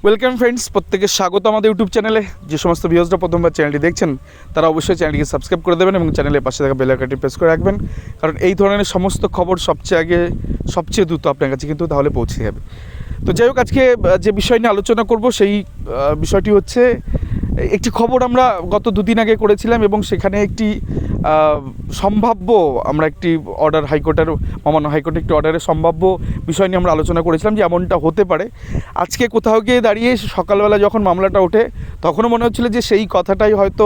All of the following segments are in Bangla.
ওয়েলকাম ফ্রেন্ডস, প্রত্যেকে স্বাগত আমাদের ইউটিউব চ্যানেলে। যে সমস্ত ভিউয়ার্সরা প্রথমবার চ্যানেলটি দেখছেন তারা অবশ্যই চ্যানেলটিকে সাবস্ক্রাইব করে দেবেন এবং চ্যানেলের পাশে থাকা বেল আইকনটি প্রেস করে রাখবেন, কারণ এই ধরনের সমস্ত খবর সবচেয়ে আগে সবচেয়ে দ্রুত আপনার কাছে কিন্তু তাহলে পৌঁছে যাবে। তো যাই হোক, আজকে যে বিষয় নিয়ে আলোচনা করব সেই বিষয়টি হচ্ছে একটি খবর আমরা গত দুদিন আগে করেছিলাম এবং সেখানে একটি সম্ভাব্য আমরা একটি অর্ডার হাইকোর্টের মহামান্য হাইকোর্টের একটি অর্ডারের সম্ভাব্য বিষয় নিয়ে আমরা আলোচনা করেছিলাম যে এমনটা হতে পারে। আজকে কোথাও গিয়ে দাঁড়িয়ে সকালবেলা যখন মামলাটা ওঠে তখনও মনে হচ্ছিল যে সেই কথাটাই হয়তো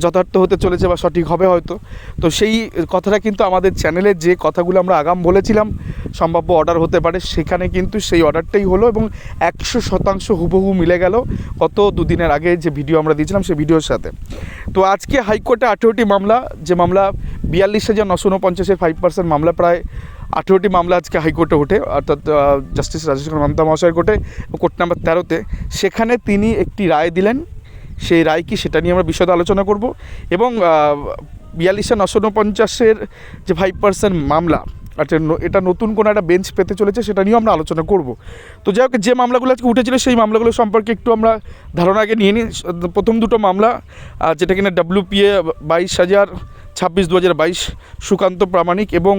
যথার্থ হতে চলেছে বা সঠিক হবে হয়তো। তো সেই কথাটা কিন্তু আমাদের চ্যানেলে যে কথাগুলো আমরা আগাম বলেছিলাম সম্ভাব্য অর্ডার হতে পারে, সেখানে কিন্তু সেই অর্ডারটাই হলো এবং 100% হুবহু মিলে গেল গত দুদিনের আগে যে ভিডিও আমরা দিয়েছিলাম সেই ভিডিওর সাথে। তো আজকে হাইকোর্টে 18টি মামলা, যে মামলা 42,949-এর 5% মামলা, প্রায় 18টি মামলা আজকে হাইকোর্টে ওঠে, অর্থাৎ জাস্টিস রাজেশেখর মান্তা মহাশয়ের কোর্টে, কোর্ট নাম্বার 13-তে। সেখানে তিনি একটি রায় দিলেন। সেই রায় কি, সেটা নিয়ে আমরা বিশদ আলোচনা করব এবং 42,949-এর যে 5% মামলা, আচ্ছা এটা নতুন কোনো একটা বেঞ্চ পেতে চলেছে সেটা নিয়েও আমরা আলোচনা করব। তো যাই হোক, যে মামলাগুলো আজকে উঠেছিল সেই মামলাগুলো সম্পর্কে একটু আমরা ধারণা আগে নিয়ে নিই। প্রথম দুটো মামলা, যেটা কিনা WPA 22,026/2022 সুকান্ত প্রামাণিক এবং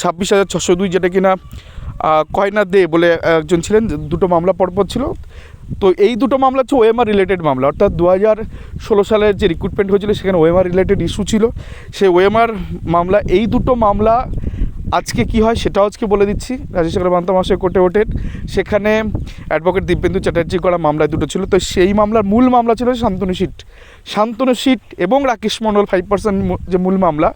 26,602, যেটা কিনা কয়না দে বলে একজন ছিলেন, দুটো মামলা পরপর ছিল। তো এই দুটো মামলা হচ্ছে ওএমআর রিলেটেড মামলা, অর্থাৎ 2016 সালের যে রিক্রুটমেন্ট হয়েছিল সেখানে ওএমআর রিলেটেড ইস্যু ছিল, সেই ওএমআর মামলা। এই দুটো মামলা আজকে কি হয় সেটাও আজকে বলে দিচ্ছি। রাজেশেখর মান্তা মহাশয় কোর্টে ওঠেন, সেখানে অ্যাডভোকেট দিব্যেন্দু চ্যাটার্জি করা মামলায় দুটো ছিল। তো সেই মামলার মূল মামলা ছিল শান্তনু সিট এবং রাকেশ মণ্ডল 5% যে মূল মামলা,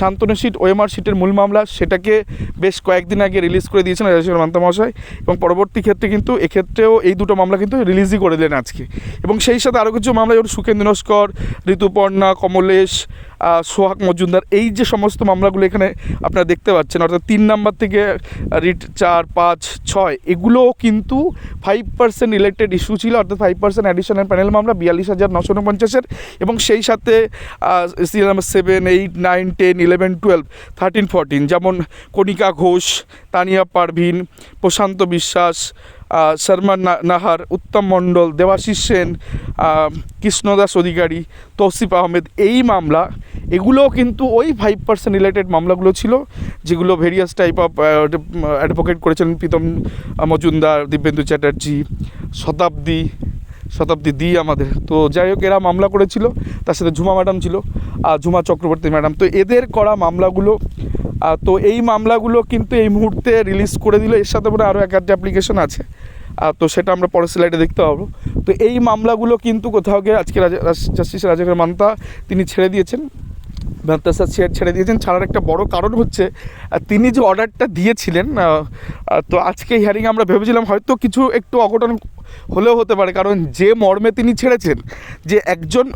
শান্তনু সিট ওএমআর সিটের মূল মামলা, সেটাকে বেশ কয়েকদিন আগে রিলিজ করে দিয়েছেন রাজেশেখর মান্তা মহাশয় এবং পরবর্তী ক্ষেত্রে কিন্তু এক্ষেত্রেও এই দুটো মামলা কিন্তু রিলিজই করে দিলেন আজকে। এবং সেই সাথে আরও কিছু মামলা, যেমন সুখেন্দু নস্কর, ঋতুপর্ণা, কমলেশ, সোহাগ মজুমদার, এই যে সমস্ত মামলাগুলো এখানে আপনারা দেখতে পাচ্ছেন, অর্থাৎ 3 নাম্বার থেকে রিট 4, 5, 6, এগুলোও কিন্তু 5% রিলেটেড ইস্যু ছিল, অর্থাৎ 5% অ্যাডিশনাল প্যানেল মামলা 42,949-এর। এবং সেই সাথে সিরিয়াল নাম্বার 7, 8, 9, 10, 11, 12, 13, 14, যেমন কণিকা ঘোষ, তানিয়া পারভিন, প্রশান্ত বিশ্বাস, শর্মা নাহার, উত্তম মণ্ডল, দেবাশিস সেন, কৃষ্ণদাস অধিকারী, তৌসিফ আহমেদ, এই মামলা এগুলোও কিন্তু ওই 5% রিলেটেড মামলাগুলো ছিল, যেগুলো ভেরিয়াস টাইপ অফ অ্যাডভোকেট করেছেন প্রীতম মজুমদার, দিব্যেন্দু চ্যাটার্জি, শতাব্দী দি আমাদের। তো যাই হোক, এরা মামলা করেছিল, তার সাথে ঝুমা ম্যাডাম ছিল, ঝুমা চক্রবর্তী ম্যাডাম। তো এদের করা মামলাগুলো, তো এই মামলাগুলো কিন্তু এই মুহূর্তে রিলিজ করে দিল। এর সাথে মনে আরও 1-8টি অ্যাপ্লিকেশন আছে, তো সেটা আমরা পরের স্লাইডে দেখতে পাবো। তো এই মামলাগুলো কিন্তু কোথাও গিয়ে আজকে জাস্টিস রাজেশেখর মান্তা তিনি ছেড়ে দিয়েছেন, ছেড়ে দিয়েছেন। ছাড়ার একটা বড় কারণ হচ্ছে তিনি যে অর্ডারটা দিয়েছিলেন, তো আজকে হিয়ারিং আমরা ভেবেছিলাম হয়তো কিছু একটু অঘটন হলেও হতে পারে, কারণ যে মর্মে তিনি ছেড়েছেন, যে একজন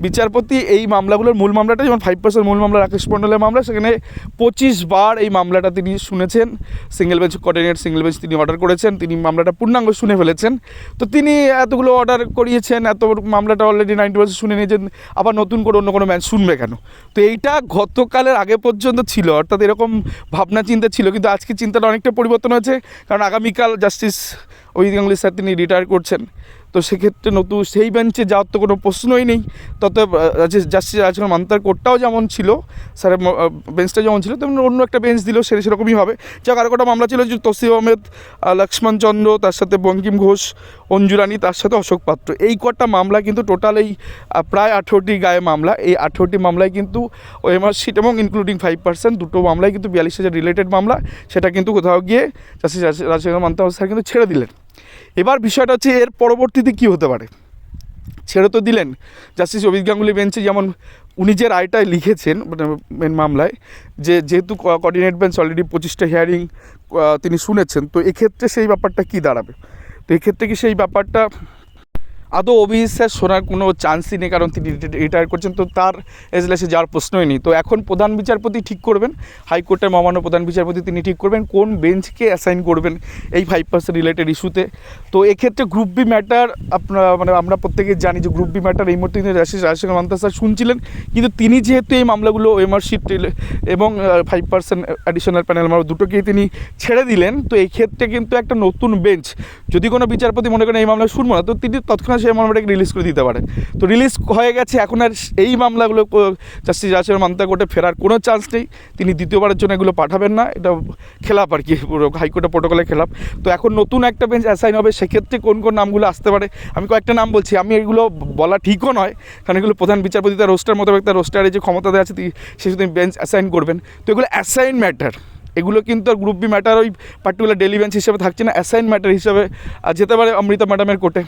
বিচারপতি এই মামলাগুলোর মূল মামলাটা, যেমন 5% মূল মামলা রাকেশ মণ্ডলের মামলা, সেখানে 25 বার এই মামলাটা তিনি শুনেছেন। সিঙ্গেল বেঞ্চ তিনি অর্ডার করেছেন, তিনি মামলাটা পূর্ণাঙ্গ শুনে ফেলেছেন। তো তিনি এতগুলো অর্ডার করিয়েছেন, এত মামলাটা অলরেডি 90% শুনে নিয়েছেন, আবার নতুন করে অন্য কোনো বেঞ্চ শুনবে কেন? তো এইটা গতকালের আগে পর্যন্ত ছিল, অর্থাৎ এরকম ভাবনা চিন্তা ছিল, কিন্তু আজকে চিন্তাটা অনেকটা পরিবর্তন হয়েছে, কারণ আগামীকাল জাস্টিস অভিজিৎ গাঙ্গুলি স্যার তিনি রিটায়ার করছেন। তো সেক্ষেত্রে নতুন সেই বেঞ্চে যাওয়ার তো কোনো প্রশ্নই নেই। তত জাস্টিস রাজেশেখর মান্তার কোর্টটাও যেমন ছিল, স্যারের বেঞ্চটা যেমন ছিল, তেমন অন্য একটা বেঞ্চ দিল, সেরকমই হবে। যাক, আরও কটা মামলা ছিল, যে তৌসিফ আহমেদ, লক্ষ্মণ চন্দ্র, তার সাথে বঙ্কিম ঘোষ, অঞ্জুরানী, তার সাথে অশোক পাত্র, এই কটা মামলা কিন্তু টোটাল এই প্রায় 18টি গায়ে মামলা। এই 18টি মামলায় কিন্তু ওএমআর সিট এবং ইনক্লুডিং 5% দুটো মামলায় কিন্তু 42,000 রিলেটেড মামলা, সেটা কিন্তু কোথাও গিয়ে জাস্টিস রাজেশেখর মান্তা স্যার কিন্তু ছেড়ে দিলেন। এবার বিষয়টা হচ্ছে এর পরবর্তীতে কী হতে পারে। ছেড়ে তো দিলেন, জাস্টিস অভিজিৎ গাঙ্গুলি বেঞ্চে যেমন উনি যে রায়টায় লিখেছেন মেন মামলায়, যেহেতু কোঅর্ডিনেট বেঞ্চ অলরেডি 25টা হিয়ারিং তিনি শুনেছেন, তো এক্ষেত্রে সেই ব্যাপারটা কী দাঁড়াবে? তো এক্ষেত্রে কি সেই ব্যাপারটা আদৌ অবিশ্বাস শোনার কোনো চান্সই নেই, কারণ তিনি রিটায়ার করছেন, তো তার এজলাসে যাওয়ার প্রশ্নই নেই। তো এখন প্রধান বিচারপতি ঠিক করবেন, হাইকোর্টের মহামান্য প্রধান বিচারপতি তিনি ঠিক করবেন কোন বেঞ্চকে অ্যাসাইন করবেন এই 5% রিলেটেড ইস্যুতে। তো এক্ষেত্রে গ্রুপ বি ম্যাটার আপনারা মানে আমরা প্রত্যেকে জানি যে গ্রুপ বি ম্যাটার এই মুহূর্তে কিন্তু রাজশেখর মান্তা স্যার শুনছিলেন, কিন্তু তিনি যেহেতু এই মামলাগুলো এমআরশিট এবং 5% অ্যাডিশনাল প্যানেল মামলা দুটোকেই তিনি ছেড়ে দিলেন। তো এই ক্ষেত্রে কিন্তু একটা নতুন বেঞ্চ, যদি কোনো বিচারপতি মনে করেন এই মামলা শুনবো না, তো তিনি তৎক্ষণাৎ সেই মামলাটাকে রিলিজ করে দিতে পারেন। তো রিলিজ হয়ে গেছে, এখন আর এই মামলাগুলো জাস্টিস রাজশেখর মান্তা কোর্টে ফেরার কোনো চান্স নেই, তিনি দ্বিতীয়বারের জন্য এগুলো পাঠাবেন না, এটা খেলাপ আর কি, পুরো হাইকোর্টের প্রোটোকলের খেলাপ। তো এখন নতুন একটা বেঞ্চ অ্যাসাইন হবে, সেক্ষেত্রে কোন কোন নামগুলো আসতে পারে আমি কয়েকটা নাম বলছি, আমি এগুলো বলা ঠিকও নয়, কারণ এগুলো প্রধান বিচারপতি তার রোস্টার মোতাবেক তার রোস্টারে যে ক্ষমতা দেওয়া আছে সে শুধু বেঞ্চ অ্যাসাইন করবেন। তো এগুলো অ্যাসাইন ম্যাটার, এগুলো কিন্তু আর গ্রুপ বি ম্যাটার ওই পার্টিকুলার ডেলি বেঞ্চ হিসেবে থাকছে না, অ্যাসাইন ম্যাটার হিসেবে যেতে পারে অমৃতা ম্যাডামের কোর্টে,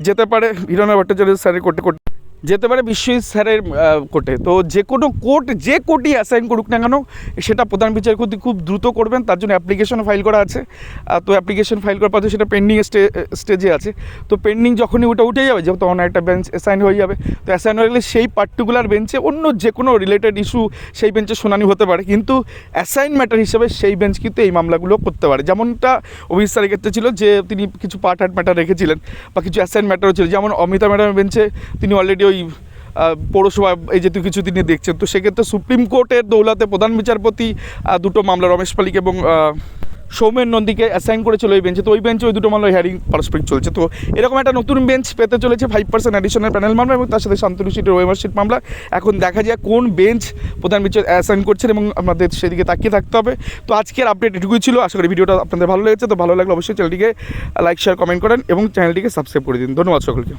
যেতে পারে হিরণময় ভট্টাচার্য স্যারের কোর্টে, যেতে পারে বিশ্বজিৎ স্যারের কোর্টে। তো যে কোনো কোর্ট যে কোর্টই অ্যাসাইন করুক না কেন সেটা প্রধান বিচারপতি খুব দ্রুত করবেন, তার জন্য অ্যাপ্লিকেশন ফাইল করা আছে। তো অ্যাপ্লিকেশন ফাইল করার পর সেটা পেন্ডিং স্টেজে আছে। তো পেন্ডিং যখনই ওটা উঠে যাবে, যেহেতু তখন একটা বেঞ্চ অ্যাসাইন হয়ে যাবে। তো অ্যাসাইন হয়ে গেলে সেই পার্টিকুলার বেঞ্চে অন্য যে কোনো রিলেটেড ইস্যু সেই বেঞ্চে শুনানি হতে পারে, কিন্তু অ্যাসাইন ম্যাটার হিসেবে সেই বেঞ্চ কিন্তু এই মামলাগুলো করতে পারে। যেমনটা অভিজিৎ স্যারের ক্ষেত্রে ছিল যে তিনি কিছু পার্ট অ্যাড ম্যাটার রেখেছিলেন বা কিছু অ্যাসাইন ম্যাটারও ছিল, যেমন অমিতা ম্যাডামের বেঞ্চে তিনি অলরেডি ওই পৌরসভা এই যেহেতু কিছু তিনি দেখছেন। তো সেক্ষেত্রে সুপ্রিম কোর্টের দৌলতে প্রধান বিচারপতি দুটো মামলা রমেশ পালিক এবং সৌমেন নন্দীকে অ্যাসাইন করেছিল ওই বেঞ্চে। তো ওই বেঞ্চে ওই দুটো মামলা হিয়ারিং পারস্পরিক চলছে। তো এরকম একটা নতুন বেঞ্চ পেতে চলেছে 5% অ্যাডিশনাল প্যানেল মামলা এবং তার সাথে শান্তনু সিটের ওয়েমারশিট মামলা। এখন দেখা যায় কোন বেঞ্চ প্রধান বিচার অ্যাসাইন করছেন এবং আমাদের সেদিকে তাকিয়ে থাকতে হবে। তো আজকের আপডেট এটুকুই ছিল, আশা করি ভিডিওটা আপনাদের ভালো লেগেছে। তো ভালো লাগলে অবশ্যই চ্যানেলটিকে লাইক শেয়ার কমেন্ট করেন এবং চ্যানেলটিকে সাবস্ক্রাইব করে দিন। ধন্যবাদ সকলকে।